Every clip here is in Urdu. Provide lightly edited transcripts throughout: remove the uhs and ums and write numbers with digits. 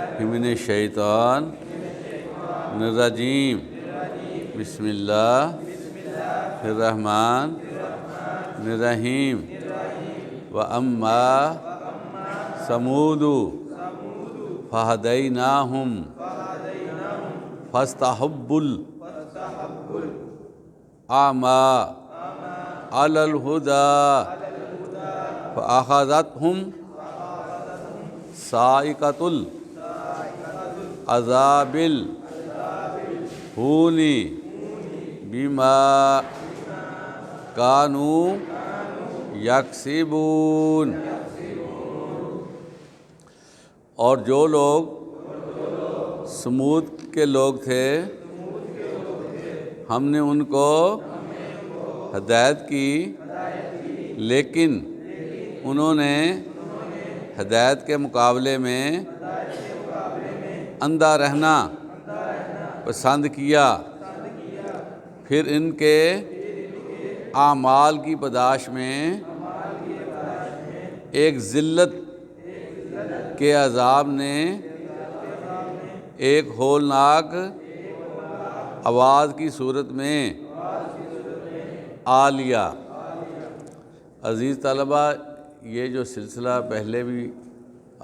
من الشیطان الرجیم بسم اللہ الرحمن الرحیم وَأَمَّا ثَمُودُ فَهَدَيْنَاهُمْ فَاسْتَحَبُّوا الْأَعْمَى عَلَى الْهُدَى فَأَخَذَتْهُمْ صَاعِقَةُ الْعَذَابِ الْهُونِ بِمَا كَانُوا یکسبون۔ اور جو لوگ سمود کے لوگ تھے ہم نے ان کو ہدایت کی، لیکن انہوں نے ہدایت کے مقابلے میں اندھا رہنا پسند کیا، پھر ان کے اعمال کی پاداش میں ایک ذلت کے عذاب نے ایک ہولناک آواز کی صورت میں آ لیا۔ عزیز طلبہ، یہ جو سلسلہ پہلے بھی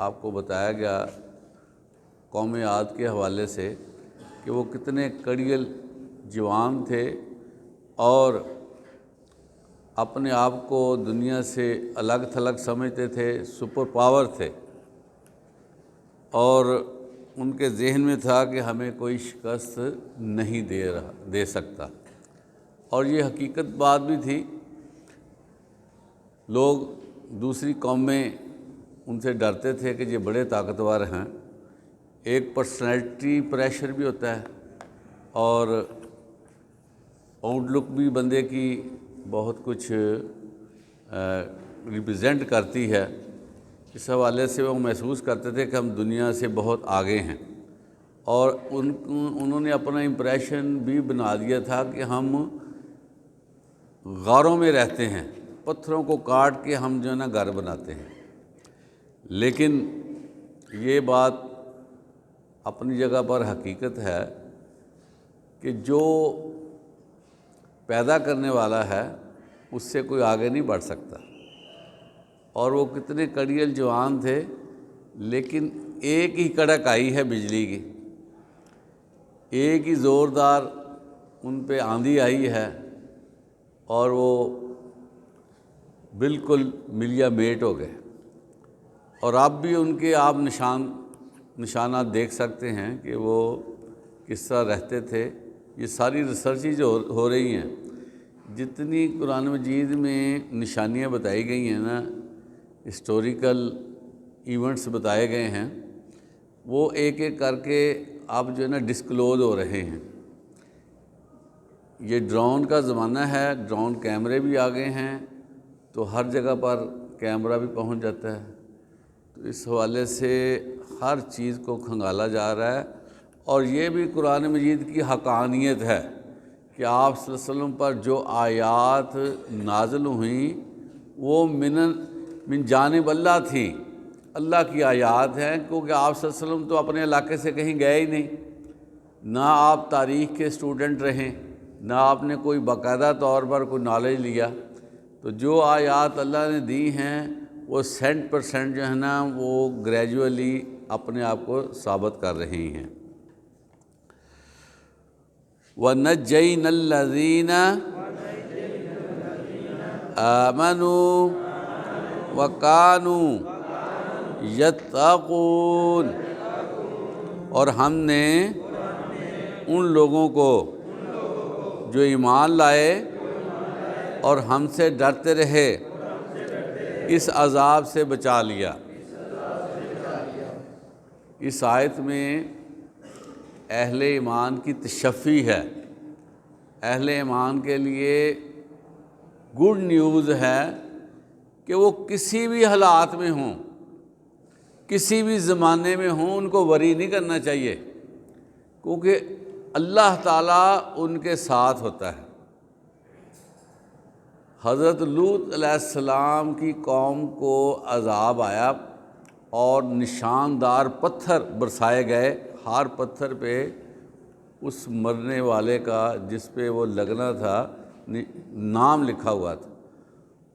آپ کو بتایا گیا قوم عاد کے حوالے سے کہ وہ کتنے کڑیل جوان تھے اور اپنے آپ کو دنیا سے الگ تھلگ سمجھتے تھے، سپر پاور تھے، اور ان کے ذہن میں تھا کہ ہمیں کوئی شکست نہیں دے سکتا، اور یہ حقیقت بات بھی تھی۔ لوگ دوسری قومیں ان سے ڈرتے تھے کہ یہ بڑے طاقتور ہیں، ایک پرسنالٹی پریشر بھی ہوتا ہے اور آؤٹ لک بھی بندے کی بہت کچھ ریپرزینٹ کرتی ہے۔ اس حوالے سے وہ محسوس کرتے تھے کہ ہم دنیا سے بہت آگے ہیں، اور انہوں نے اپنا امپریشن بھی بنا دیا تھا کہ ہم غاروں میں رہتے ہیں، پتھروں کو کاٹ کے ہم جو ہے نا گھر بناتے ہیں۔ لیکن یہ بات اپنی جگہ پر حقیقت ہے کہ جو پیدا کرنے والا ہے اس سے کوئی آگے نہیں بڑھ سکتا، اور وہ کتنے کڑیل جوان تھے، لیکن ایک ہی کڑک آئی ہے بجلی کی، ایک ہی زوردار ان پہ آندھی آئی ہے اور وہ بالکل ملیا میٹ ہو گئے۔ اور اب بھی ان کے آپ نشانات دیکھ سکتے ہیں کہ وہ کس طرح رہتے تھے۔ یہ ساری ریسرچ جو ہو رہی ہیں، جتنی قرآن مجید میں نشانیاں بتائی گئی ہیں نا، ہسٹوریکل ایونٹس بتائے گئے ہیں، وہ ایک ایک کر کے اب جو ہے نا ڈسکلوز ہو رہے ہیں۔ یہ ڈرون کا زمانہ ہے، ڈرون کیمرے بھی آ گئے ہیں، تو ہر جگہ پر کیمرہ بھی پہنچ جاتا ہے، تو اس حوالے سے ہر چیز کو کھنگالا جا رہا ہے۔ اور یہ بھی قرآن مجید کی حقانیت ہے کہ آپ صلی اللہ علیہ وسلم پر جو آیات نازل ہوئیں وہ من جانب اللہ تھی، اللہ کی آیات ہیں، کیونکہ آپ صلی اللہ علیہ وسلم تو اپنے علاقے سے کہیں گئے ہی نہیں، نہ آپ تاریخ کے اسٹوڈنٹ رہیں، نہ آپ نے کوئی باقاعدہ طور پر کوئی نالج لیا، تو جو آیات اللہ نے دی ہیں وہ 100% جو ہے نا وہ گریجولی اپنے آپ کو ثابت کر رہی ہیں۔ وَنَجَّيْنَا الَّذِينَ آمَنُوا وَكَانُوا يَتَّقُونَ، اور ہم نے ان لوگوں کو جو ایمان لائے اور ہم سے ڈرتے رہے اس عذاب سے بچا لیا۔ اس آیت میں اہل ایمان کی تشفی ہے، اہل ایمان کے لیے گڈ نیوز ہے کہ وہ کسی بھی حالات میں ہوں، کسی بھی زمانے میں ہوں، ان کو وری نہیں کرنا چاہیے، کیونکہ اللہ تعالیٰ ان کے ساتھ ہوتا ہے۔ حضرت لوط علیہ السلام کی قوم کو عذاب آیا، اور نشاندار پتھر برسائے گئے، ہر پتھر پہ اس مرنے والے کا جس پہ وہ لگنا تھا نام لکھا ہوا تھا،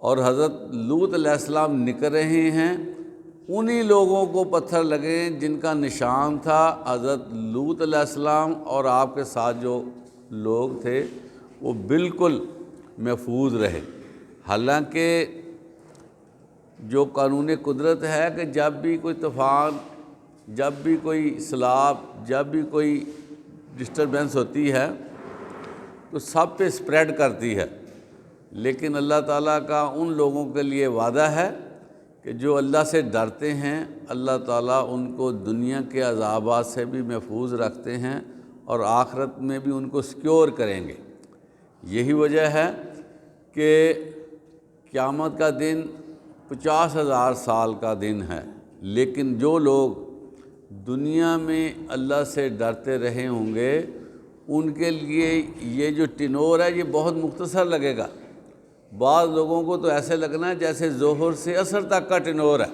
اور حضرت لوط علیہ السلام نکل رہے ہیں، انہی لوگوں کو پتھر لگے جن کا نشان تھا حضرت لوط علیہ السلام، اور آپ کے ساتھ جو لوگ تھے وہ بالکل محفوظ رہے۔ حالانکہ جو قانون قدرت ہے کہ جب بھی کوئی طوفان، جب بھی کوئی سیلاب، جب بھی کوئی ڈسٹربنس ہوتی ہے تو سب پہ اسپریڈ کرتی ہے، لیکن اللہ تعالیٰ کا ان لوگوں کے لیے وعدہ ہے کہ جو اللہ سے ڈرتے ہیں اللہ تعالیٰ ان کو دنیا کے عذابات سے بھی محفوظ رکھتے ہیں اور آخرت میں بھی ان کو سیکیور کریں گے۔ یہی وجہ ہے کہ قیامت کا دن 50,000 سال کا دن ہے، لیکن جو لوگ دنیا میں اللہ سے ڈرتے رہے ہوں گے ان کے لیے یہ جو ٹینور ہے یہ بہت مختصر لگے گا۔ بعض لوگوں کو تو ایسے لگنا ہے جیسے ظہر سے عصر تک کا ٹینور ہے،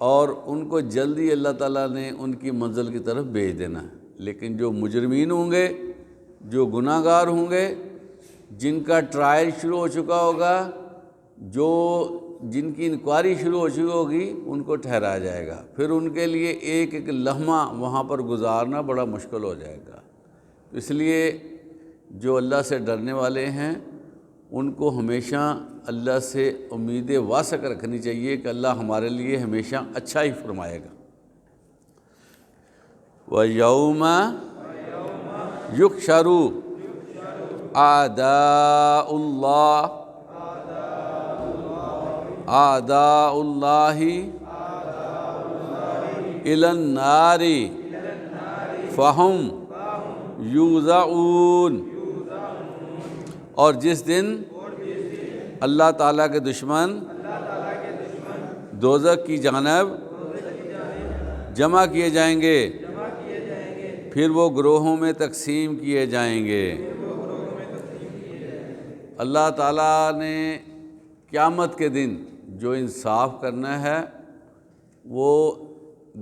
اور ان کو جلدی اللہ تعالیٰ نے ان کی منزل کی طرف بھیج دینا ہے۔ لیکن جو مجرمین ہوں گے، جو گناہ گار ہوں گے، جن کا ٹرائل شروع ہو چکا ہوگا، جن کی انکوائری شروع ہو چکی ہوگی، ان کو ٹھہرایا جائے گا، پھر ان کے لیے ایک ایک لمحہ وہاں پر گزارنا بڑا مشکل ہو جائے گا۔ اس لیے جو اللہ سے ڈرنے والے ہیں ان کو ہمیشہ اللہ سے امید واسق رکھنی چاہیے کہ اللہ ہمارے لیے ہمیشہ اچھا ہی فرمائے گا۔ وَيَوْمَ يُحْشَرُ أَعْدَاءُ اللَّهِ أعداء اللہ إلی النار فہم یوزعون، اور جس دن اللہ تعالیٰ کے دشمن دوزخ کی جانب جمع کیے جائیں گے، پھر وہ گروہوں میں تقسیم کیے جائیں گے۔ اللہ تعالیٰ نے قیامت کے دن جو انصاف کرنا ہے وہ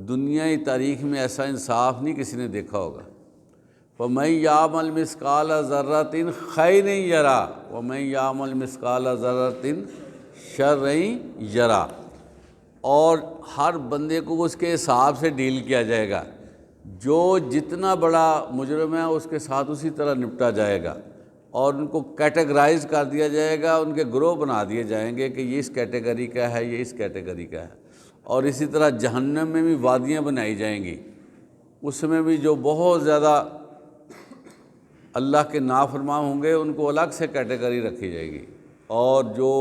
دنیائی تاریخ میں ایسا انصاف نہیں کسی نے دیکھا ہوگا۔ وَمَن يَعْمَلْ مِثْقَالَ ذَرَّةٍ خَيْرٍ يَرَهُ وَمَن يَعْمَلْ مِثْقَالَ ذَرَّةٍ شَرًّا يَرَهُ، اور ہر بندے کو اس کے حساب سے ڈیل کیا جائے گا، جو جتنا بڑا مجرم ہے اس کے ساتھ اسی طرح نپٹا جائے گا، اور ان کو کیٹیگرائز کر دیا جائے گا، ان کے گروہ بنا دیے جائیں گے کہ یہ اس کیٹیگری کا ہے، یہ اس کیٹیگری کا ہے۔ اور اسی طرح جہنم میں بھی وادیاں بنائی جائیں گی، اس میں بھی جو بہت زیادہ اللہ کے نافرمان ہوں گے ان کو الگ سے کیٹیگری رکھی جائے گی، اور جو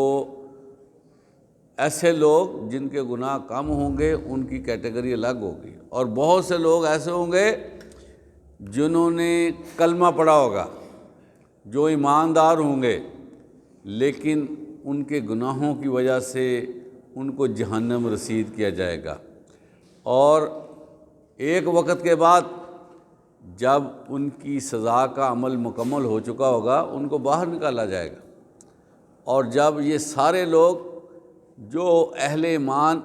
ایسے لوگ جن کے گناہ کم ہوں گے ان کی کیٹیگری الگ ہوگی، اور بہت سے لوگ ایسے ہوں گے جنہوں نے کلمہ پڑھا ہوگا، جو ایماندار ہوں گے، لیکن ان کے گناہوں کی وجہ سے ان کو جہنم رسید کیا جائے گا، اور ایک وقت کے بعد جب ان کی سزا کا عمل مکمل ہو چکا ہوگا ان کو باہر نکالا جائے گا، اور جب یہ سارے لوگ جو اہل ایمان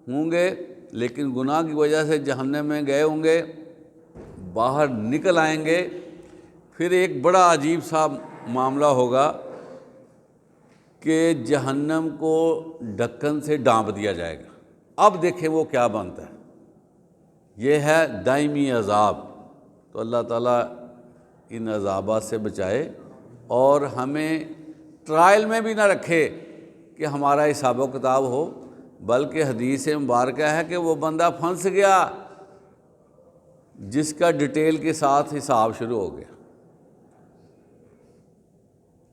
ہوں گے لیکن گناہ کی وجہ سے جہنم میں گئے ہوں گے باہر نکل آئیں گے، پھر ایک بڑا عجیب سا معاملہ ہوگا کہ جہنم کو ڈھکن سے ڈانپ دیا جائے گا۔ اب دیکھیں وہ کیا بنتا ہے، یہ ہے دائمی عذاب۔ تو اللہ تعالیٰ ان عذابات سے بچائے اور ہمیں ٹرائل میں بھی نہ رکھے کہ ہمارا حساب و کتاب ہو، بلکہ حدیث مبارکہ ہے کہ وہ بندہ پھنس گیا جس کا ڈیٹیل کے ساتھ حساب شروع ہو گیا۔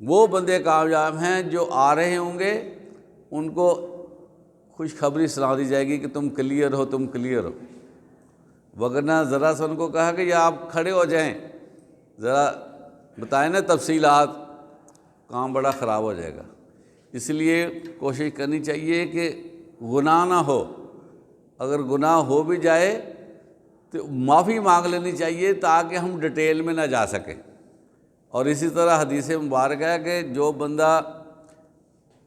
وہ بندے کامیاب ہیں جو آ رہے ہوں گے ان کو خوشخبری سنا دی جائے گی کہ تم کلیئر ہو، تم کلیئر ہو، وگرنہ ذرا سا ان کو کہا کہ یا آپ کھڑے ہو جائیں، ذرا بتائیں نا تفصیلات، کام بڑا خراب ہو جائے گا۔ اس لیے کوشش کرنی چاہیے کہ گناہ نہ ہو، اگر گناہ ہو بھی جائے تو معافی مانگ لینی چاہیے تاکہ ہم ڈیٹیل میں نہ جا سکیں۔ اور اسی طرح حدیث مبارک ہے کہ جو بندہ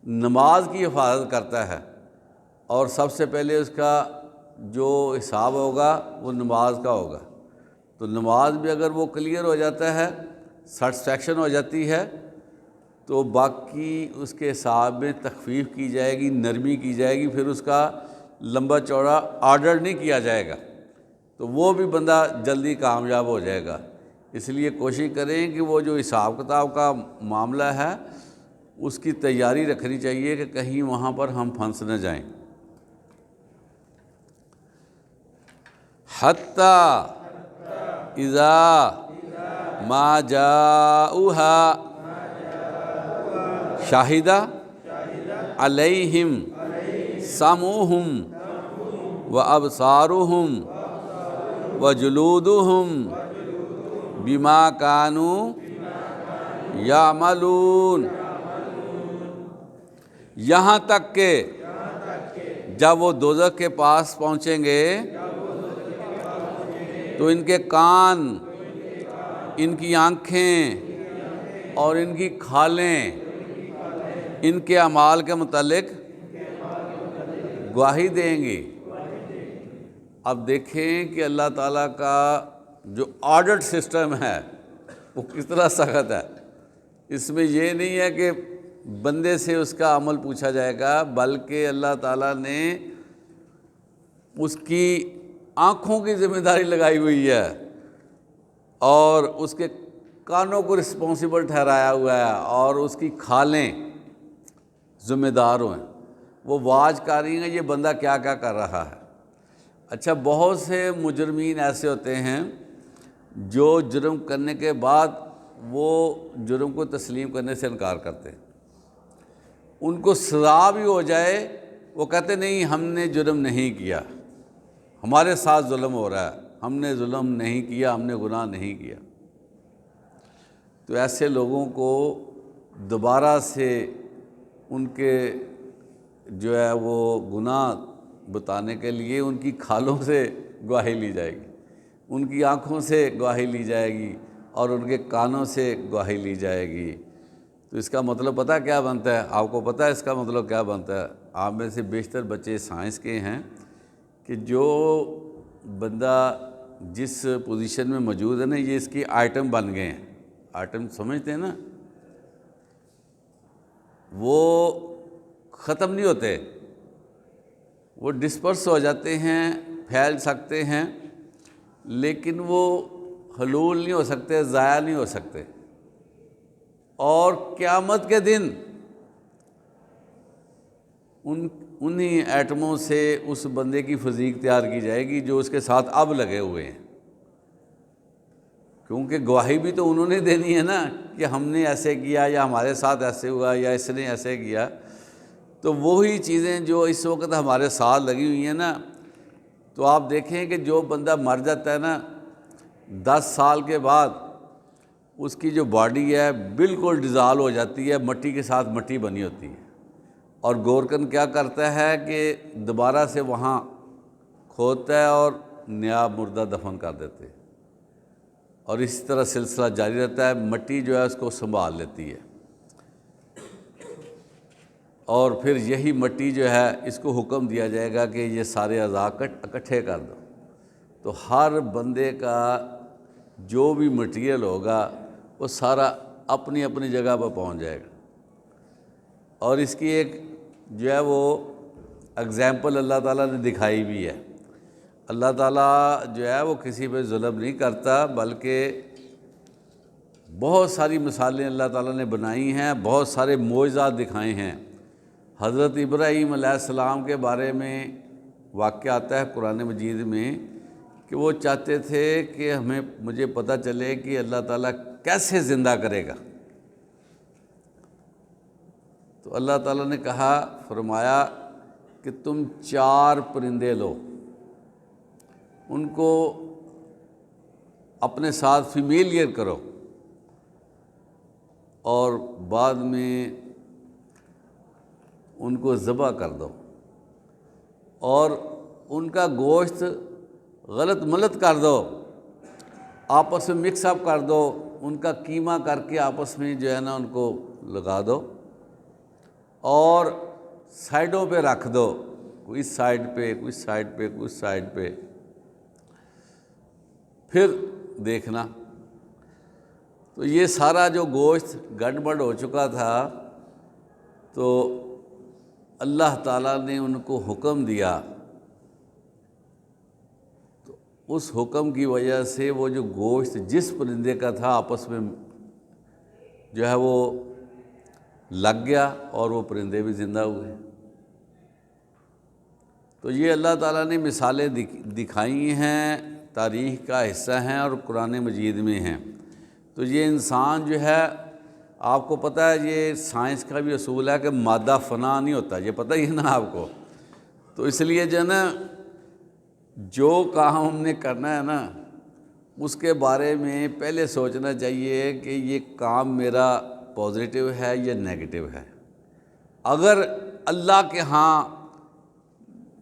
نماز کی حفاظت کرتا ہے اور سب سے پہلے اس کا جو حساب ہوگا وہ نماز کا ہوگا۔ تو نماز بھی اگر وہ کلیئر ہو جاتا ہے، سیٹسفیکشن ہو جاتی ہے، تو باقی اس کے حساب میں تخفیف کی جائے گی، نرمی کی جائے گی، پھر اس کا لمبا چوڑا آرڈر نہیں کیا جائے گا، تو وہ بھی بندہ جلدی کامیاب ہو جائے گا۔ اس لیے کوشش کریں کہ وہ جو حساب کتاب کا معاملہ ہے اس کی تیاری رکھنی چاہیے کہ کہیں وہاں پر ہم پھنس نہ جائیں۔ حتیٰ اذا ما جاؤہا شاہد علیہم سمعہم وابصارہم وجلودہم بما کانوا یعملون، یہاں تک کہ جب وہ دوزخ کے پاس پہنچیں گے تو ان کے کان، ان کی آنکھیں اور ان کی کھالیں ان کے اعمال کے متعلق گواہی دیں گی۔ اب دیکھیں کہ اللہ تعالیٰ کا جو آڈٹ سسٹم ہے وہ کس طرح سخت ہے۔ اس میں یہ نہیں ہے کہ بندے سے اس کا عمل پوچھا جائے گا، بلکہ اللہ تعالیٰ نے اس کی آنکھوں کی ذمہ داری لگائی ہوئی ہے اور اس کے کانوں کو رسپانسیبل ٹھہرایا ہوا ہے اور اس کی کھالیں ذمہ دار ہوئے، وہ واچ کر رہی ہیں یہ بندہ کیا کیا کر رہا ہے۔ اچھا، بہت سے مجرمین ایسے ہوتے ہیں جو جرم کرنے کے بعد وہ جرم کو تسلیم کرنے سے انکار کرتے ہیں، ان کو سزا بھی ہو جائے وہ کہتے نہیں ہم نے جرم نہیں کیا، ہمارے ساتھ ظلم ہو رہا ہے، ہم نے ظلم نہیں کیا، ہم نے گناہ نہیں کیا۔ تو ایسے لوگوں کو دوبارہ سے ان کے جو ہے وہ گناہ بتانے کے لیے ان کی کھالوں سے گواہی لی جائے گی، ان کی آنکھوں سے گواہی لی جائے گی اور ان کے کانوں سے گواہی لی جائے گی۔ تو اس کا مطلب پتہ کیا بنتا ہے؟ آپ کو پتہ ہے اس کا مطلب کیا بنتا ہے؟ آپ میں سے بیشتر بچے سائنس کے ہیں کہ جو بندہ جس پوزیشن میں موجود ہے نا، یہ اس کی آئٹم بن گئے ہیں۔ آئٹم سمجھتے ہیں نا، وہ ختم نہیں ہوتے، وہ ڈسپرس ہو جاتے ہیں، پھیل سکتے ہیں، لیکن وہ حلول نہیں ہو سکتے، ضائع نہیں ہو سکتے۔ اور قیامت کے دن انہی ایٹموں سے اس بندے کی فزیک تیار کی جائے گی جو اس کے ساتھ اب لگے ہوئے ہیں، کیونکہ گواہی بھی تو انہوں نے دینی ہے نا کہ ہم نے ایسے کیا یا ہمارے ساتھ ایسے ہوا یا اس نے ایسے کیا۔ تو وہی چیزیں جو اس وقت ہمارے ساتھ لگی ہوئی ہیں نا، تو آپ دیکھیں کہ جو بندہ مر جاتا ہے نا 10 سال کے بعد اس کی جو باڈی ہے بالکل ڈیزالو ہو جاتی ہے، مٹی کے ساتھ مٹی بنی ہوتی ہے، اور گورکن کیا کرتا ہے کہ دوبارہ سے وہاں کھودتا ہے اور نیا مردہ دفن کر دیتے ہیں، اور اسی طرح سلسلہ جاری رہتا ہے، مٹی جو ہے اس کو سنبھال لیتی ہے، اور پھر یہی مٹی جو ہے اس کو حکم دیا جائے گا کہ یہ سارے اعضاء اکٹھے کر دو۔ تو ہر بندے کا جو بھی مٹیریل ہوگا وہ سارا اپنی اپنی جگہ پر پہنچ جائے گا۔ اور اس کی ایک جو ہے وہ اگزامپل اللہ تعالیٰ نے دکھائی بھی ہے۔ اللہ تعالیٰ جو ہے وہ کسی پہ ظلم نہیں کرتا، بلکہ بہت ساری مثالیں اللہ تعالیٰ نے بنائی ہیں، بہت سارے معجزات دکھائے ہیں۔ حضرت ابراہیم علیہ السلام کے بارے میں واقعہ آتا ہے قرآن مجید میں کہ وہ چاہتے تھے کہ مجھے پتہ چلے کہ اللہ تعالیٰ کیسے زندہ کرے گا۔ تو اللہ تعالیٰ نے کہا، فرمایا کہ تم 4 پرندے لو، ان کو اپنے ساتھ فیمیلیئر کرو، اور بعد میں ان کو ذبح کر دو، اور ان کا گوشت غلط ملت کر دو، آپس میں مکس اپ کر دو، ان کا قیمہ کر کے آپس میں جو ہے نا ان کو لگا دو اور سائڈوں پہ رکھ دو، کوئی اس سائڈ پہ، کوئی سائڈ پہ، کوئی سائڈ پہ، پھر دیکھنا۔ تو یہ سارا جو گوشت گڑبڑ ہو چکا تھا، تو اللہ تعالیٰ نے ان کو حکم دیا، تو اس حکم کی وجہ سے وہ جو گوشت جس پرندے کا تھا آپس میں جو ہے وہ لگ گیا، اور وہ پرندے بھی زندہ ہوئے۔ تو یہ اللہ تعالیٰ نے مثالیں دکھائی ہیں، تاریخ کا حصہ ہیں اور قرآن مجید میں ہیں۔ تو یہ انسان جو ہے، آپ کو پتہ ہے یہ سائنس کا بھی اصول ہے کہ مادہ فنا نہیں ہوتا، یہ پتہ ہی ہے نا آپ کو۔ تو اس لیے جو ہے نا، جو کام ہم نے کرنا ہے نا، اس کے بارے میں پہلے سوچنا چاہیے کہ یہ کام میرا پازیٹیو ہے یا نیگیٹو ہے۔ اگر اللہ کے ہاں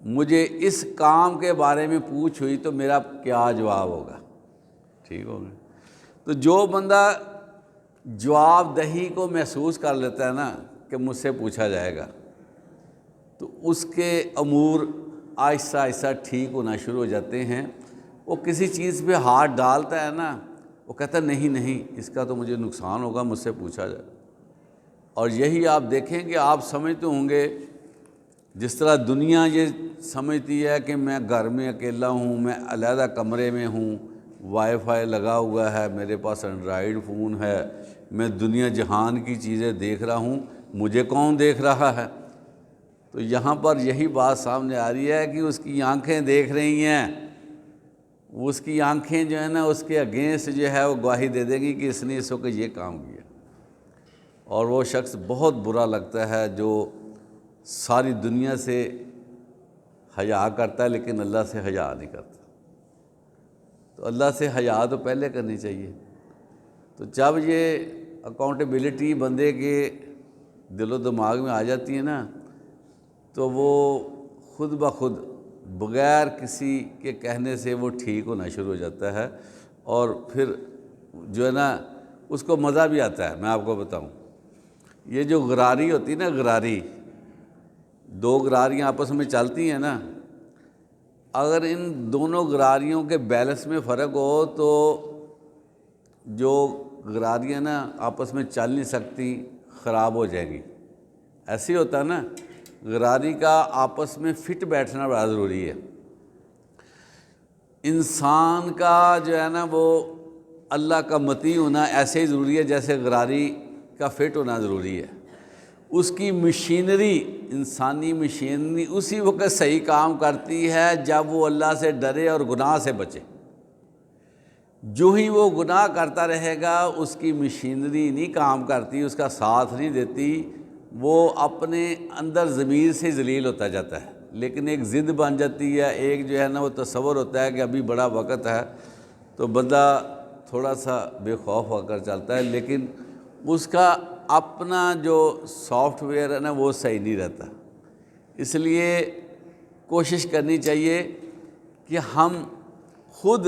مجھے اس کام کے بارے میں پوچھ ہوئی تو میرا کیا جواب ہوگا؟ ٹھیک ہوگا۔ تو جو بندہ جواب دہی کو محسوس کر لیتا ہے نا کہ مجھ سے پوچھا جائے گا، تو اس کے امور آہستہ آہستہ ٹھیک ہونا شروع ہو جاتے ہیں۔ وہ کسی چیز پہ ہاتھ ڈالتا ہے نا، وہ کہتا ہے نہیں نہیں، اس کا تو مجھے نقصان ہوگا، مجھ سے پوچھا جائے۔ اور یہی آپ دیکھیں کہ آپ سمجھتے ہوں گے، جس طرح دنیا یہ سمجھتی ہے کہ میں گھر میں اکیلا ہوں، میں علیحدہ کمرے میں ہوں، وائی فائی لگا ہوا ہے، میرے پاس اینڈرائیڈ فون ہے، میں دنیا جہان کی چیزیں دیکھ رہا ہوں، مجھے کون دیکھ رہا ہے؟ تو یہاں پر یہی بات سامنے آ رہی ہے کہ اس کی آنکھیں دیکھ رہی ہیں، اس کی آنکھیں جو ہے نا اس کے اگینسٹ جو ہے وہ گواہی دے دیں گی کہ اس نے اس وقت یہ کام کیا۔ اور وہ شخص بہت برا لگتا ہے جو ساری دنیا سے حیا کرتا ہے لیکن اللہ سے حیا نہیں کرتا۔ تو اللہ سے حیا تو پہلے کرنی چاہیے۔ تو جب یہ اکاؤنٹیبلٹی بندے کے دل و دماغ میں آ جاتی ہے نا، تو وہ خود بخود بغیر کسی کے کہنے سے وہ ٹھیک ہونا شروع ہو جاتا ہے، اور پھر جو ہے نا اس کو مزہ بھی آتا ہے۔ میں آپ کو بتاؤں، یہ جو غراری ہوتی ہے نا، غراری، دو غراریاں آپس میں چلتی ہیں نا، اگر ان دونوں غراریوں کے بیلنس میں فرق ہو تو جو غراریاں نا آپس میں چل نہیں سکتی، خراب ہو جائیں گی۔ ایسے ہی ہوتا ہے نا، غراری کا آپس میں فٹ بیٹھنا بڑا ضروری ہے۔ انسان کا جو ہے نا وہ اللہ کا مطیع ہونا ایسے ہی ضروری ہے جیسے غراری کا فٹ ہونا ضروری ہے۔ اس کی مشینری، انسانی مشینری اسی وقت صحیح کام کرتی ہے جب وہ اللہ سے ڈرے اور گناہ سے بچے۔ جو ہی وہ گناہ کرتا رہے گا، اس کی مشینری نہیں کام کرتی، اس کا ساتھ نہیں دیتی، وہ اپنے اندر ضمیر سے ذلیل ہوتا جاتا ہے۔ لیکن ایک ضد بن جاتی ہے، ایک جو ہے نا وہ تصور ہوتا ہے کہ ابھی بڑا وقت ہے، تو بندہ تھوڑا سا بے خوف ہو کر چلتا ہے، لیکن اس کا اپنا جو سافٹ ویئر ہے نا وہ صحیح نہیں رہتا۔ اس لیے کوشش کرنی چاہیے کہ ہم خود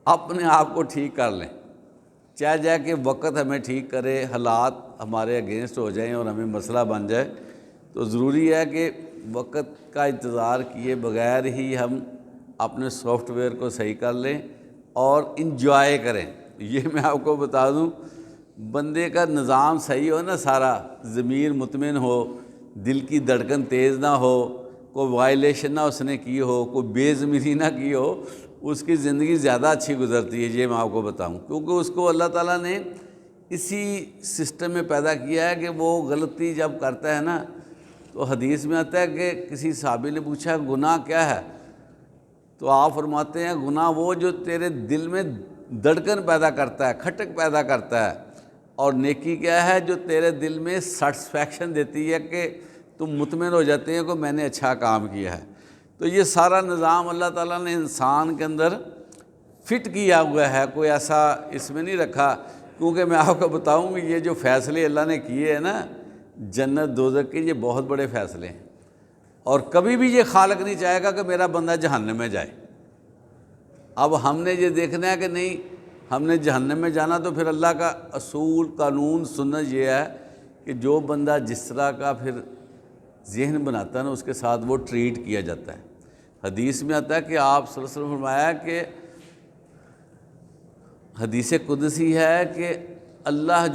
اپنے آپ کو ٹھیک کر لیں، چاہے جائے کہ وقت ہمیں ٹھیک کرے، حالات ہمارے اگینسٹ ہو جائیں اور ہمیں مسئلہ بن جائے، تو ضروری ہے کہ وقت کا انتظار کیے بغیر ہی ہم اپنے سافٹ ویئر کو صحیح کر لیں اور انجوائے کریں۔ یہ میں آپ کو بتا دوں، بندے کا نظام صحیح ہو نا، سارا ضمیر مطمئن ہو، دل کی دھڑکن تیز نہ ہو، کوئی وائلیشن نہ اس نے کی ہو، کوئی بے ضمیری نہ کی ہو، اس کی زندگی زیادہ اچھی گزرتی ہے۔ یہ میں آپ کو بتاؤں، کیونکہ اس کو اللہ تعالیٰ نے اسی سسٹم میں پیدا کیا ہے کہ وہ غلطی جب کرتا ہے نا، تو حدیث میں آتا ہے کہ کسی صحابی نے پوچھا گناہ کیا ہے، تو آپ فرماتے ہیں گناہ وہ جو تیرے دل میں دھڑکن پیدا کرتا ہے، کھٹک پیدا کرتا ہے، اور نیکی کیا ہے جو تیرے دل میں سیٹسفیکشن دیتی ہے کہ تم مطمئن ہو جاتے ہیں کہ میں نے اچھا کام کیا ہے۔ تو یہ سارا نظام اللہ تعالیٰ نے انسان کے اندر فٹ کیا ہوا ہے، کوئی ایسا اس میں نہیں رکھا۔ کیونکہ میں آپ کو بتاؤں کہ یہ جو فیصلے اللہ نے کیے ہیں نا جنت دوزخ کے، یہ بہت بڑے فیصلے ہیں، اور کبھی بھی یہ خالق نہیں چاہے گا کہ میرا بندہ جہنم میں جائے۔ اب ہم نے یہ دیکھنا ہے کہ نہیں ہم نے جہنم میں جانا، تو پھر اللہ کا اصول قانون سنت یہ ہے کہ جو بندہ جس طرح کا پھر ذہن بناتا ہے نا، اس کے ساتھ وہ ٹریٹ کیا جاتا ہے۔ حدیث میں آتا ہے کہ آپ صلی اللہ علیہ وسلم نے فرمایا کہ حدیث قدسی ہے کہ اللہ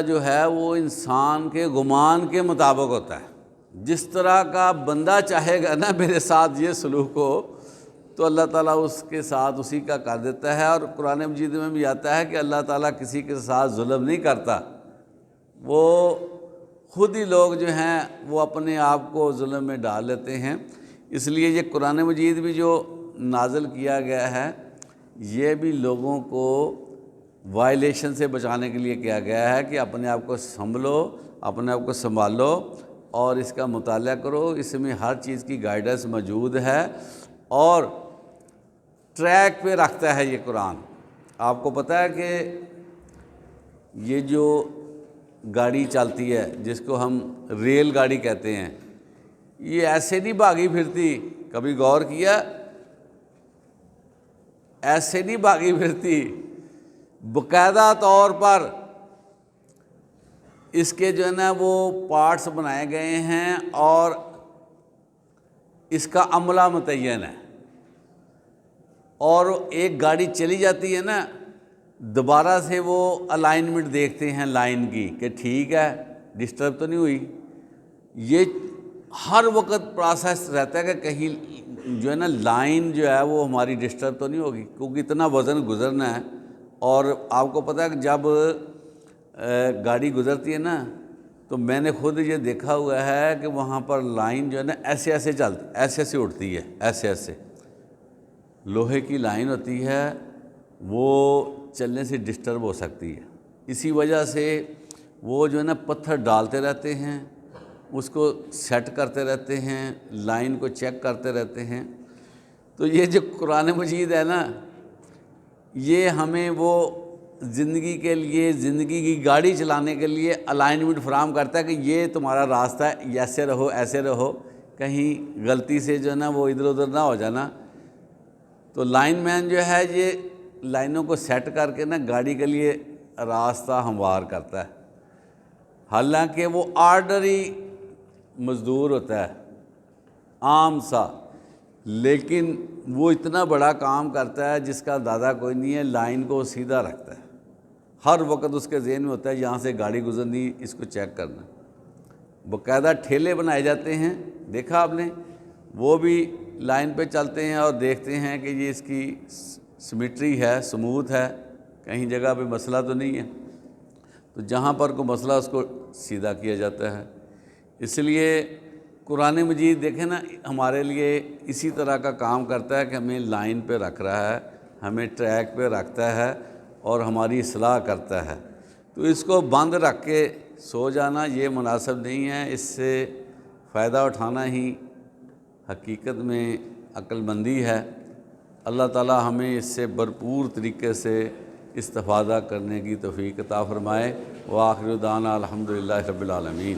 جو ہے وہ انسان کے گمان کے مطابق ہوتا ہے۔ جس طرح کا بندہ چاہے گا نا میرے ساتھ یہ سلوک ہو، تو اللہ تعالیٰ اس کے ساتھ اسی کا کر دیتا ہے۔ اور قرآن مجید میں بھی آتا ہے کہ اللہ تعالیٰ کسی کے ساتھ ظلم نہیں کرتا، وہ خود ہی لوگ جو ہیں وہ اپنے آپ کو ظلم میں ڈال لیتے ہیں۔ اس لیے یہ قرآن مجید بھی جو نازل کیا گیا ہے یہ بھی لوگوں کو وائلیشن سے بچانے کے لیے کیا گیا ہے کہ اپنے آپ کو سنبھلو، اپنے آپ کو سنبھالو اور اس کا مطالعہ کرو۔ اس میں ہر چیز کی گائیڈنس موجود ہے اور ٹریک پہ رکھتا ہے یہ قرآن۔ آپ کو پتہ ہے کہ یہ جو گاڑی چلتی ہے جس کو ہم ریل گاڑی کہتے ہیں، یہ ایسے نہیں بھاگی پھرتی، کبھی غور کیا؟ ایسے نہیں بھاگی پھرتی، باقاعدہ طور پر اس کے جو ہے نا وہ پارٹس بنائے گئے ہیں اور اس کا عملہ متعین ہے، اور ایک گاڑی چلی جاتی ہے نا دوبارہ سے وہ الائنمنٹ دیکھتے ہیں لائن کی کہ ٹھیک ہے، ڈسٹرب تو نہیں ہوئی۔ یہ ہر وقت پروسیس رہتا ہے کہ کہیں جو ہے نا لائن جو ہے وہ ہماری ڈسٹرب تو نہیں ہوگی، کیونکہ اتنا وزن گزرنا ہے۔ اور آپ کو پتہ ہے کہ جب گاڑی گزرتی ہے نا تو میں نے خود یہ دیکھا ہوا ہے کہ وہاں پر لائن جو ہے نا ایسے ایسے چلتی، ایسے ایسے اٹھتی ہے، ایسے ایسے لوہے کی لائن ہوتی ہے، وہ چلنے سے ڈسٹرب ہو سکتی ہے۔ اسی وجہ سے وہ جو ہے نا پتھر ڈالتے رہتے ہیں، اس کو سیٹ کرتے رہتے ہیں، لائن کو چیک کرتے رہتے ہیں۔ تو یہ جو قرآن مجید ہے نا یہ ہمیں وہ زندگی کے لیے، زندگی کی گاڑی چلانے کے لیے الائنمنٹ فراہم کرتا ہے کہ یہ تمہارا راستہ ہے، ایسے رہو ایسے رہو، کہیں غلطی سے جو ہے نا وہ ادھر ادھر نہ ہو جانا۔ تو لائن مین جو ہے یہ لائنوں کو سیٹ کر کے نا گاڑی کے لیے راستہ ہموار کرتا ہے، حالانکہ وہ آرڈنری مزدور ہوتا ہے عام سا، لیکن وہ اتنا بڑا کام کرتا ہے جس کا اندازہ کوئی نہیں ہے۔ لائن کو سیدھا رکھتا ہے، ہر وقت اس کے ذہن میں ہوتا ہے یہاں سے گاڑی گزرنی، اس کو چیک کرنا۔ باقاعدہ ٹھیلے بنائے جاتے ہیں، دیکھا آپ نے، وہ بھی لائن پہ چلتے ہیں اور دیکھتے ہیں کہ یہ اس کی سمیٹری ہے، سموتھ ہے، کہیں جگہ پہ مسئلہ تو نہیں ہے۔ تو جہاں پر کوئی مسئلہ اس کو سیدھا کیا جاتا ہے۔ اس لیے قرآن مجید دیکھیں نا ہمارے لیے اسی طرح کا کام کرتا ہے کہ ہمیں لائن پہ رکھ رہا ہے، ہمیں ٹریک پہ رکھتا ہے اور ہماری اصلاح کرتا ہے۔ تو اس کو بند رکھ کے سو جانا یہ مناسب نہیں ہے، اس سے فائدہ اٹھانا ہی حقیقت میں عقل مندی ہے۔ اللہ تعالی ہمیں اس سے بھرپور طریقے سے استفادہ کرنے کی توفیق عطا فرمائے۔ وآخر دعوانا الحمدللہ رب العالمین۔